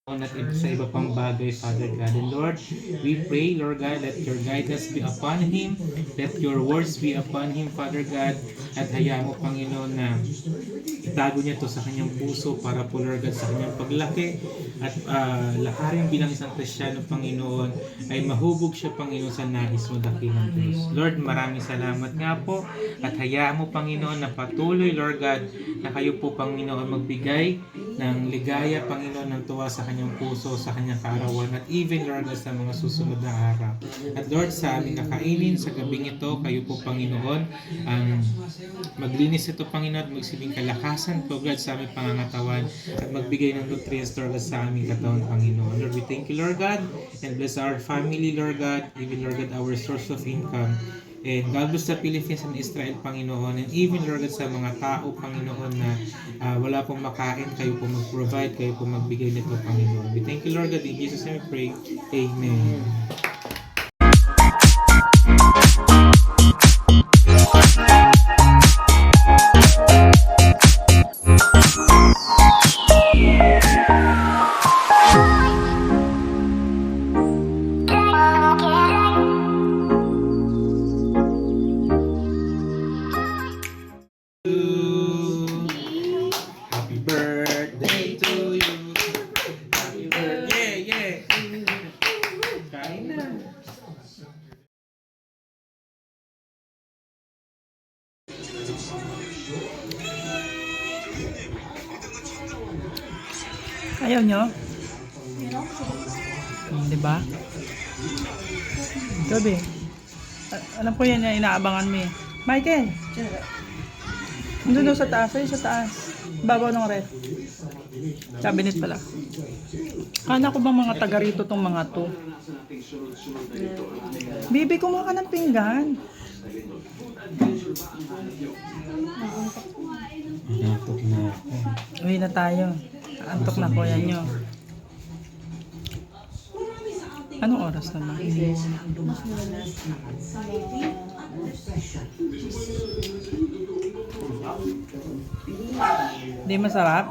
at sa iba pang bagay, Father God. And Lord, we pray, Lord God, let your guidance be upon him, let your words be upon him, Father God, at hayaan mo, Panginoon, na itago niya to sa kanyang puso para po, Lord God, sa kanyang paglaki at lakarin bilang isang Kristiyano, Panginoon, ay mahubog siya, Panginoon, sa nais mo dakilang Diyos. Lord, maraming salamat nga po at hayaan mo, Panginoon, na patuloy, Lord God, na kayo po, Panginoon, magbigay ng ligaya, Panginoon, ng tuwa sa kanyang puso, sa kanyang kaarawan, at even, Lord, sa mga susunod na araw. At Lord, sa aming nakainin sa gabing ito, kayo po, Panginoon, ang maglinis ito, Panginoon, at magsilbing kalakasan po, God, sa aming pangangatawan, at magbigay ng nutrients, Lord, sa aming katawan, Panginoon. Lord, we thank you, Lord God, and bless our family, Lord God, even, Lord God, our source of income. And God bless the Philippines and Israel, Panginoon, and even, Lord God, sa mga tao, Panginoon, na wala pong makain, kayo po mag-provide, kayo po magbigay nito, Panginoon. We thank you, Lord God. In Jesus' name we pray. Amen. Happy birthday to you. Happy birthday, yeah. Kain na. Ayaw nyo? Diba? Gabi. Alam ko yan yung inaabangan mo eh. Michael! Doon sa taas. Ayun sa taas. Babaw ng ref. Cabinet pala. Kana ko bang mga taga rito tong mga to? Bibi, kumuha ka ng pinggan. Antok na ako. Uwi na tayo. Antok na ko yan nyo. Anong oras naman? Hindi masarap?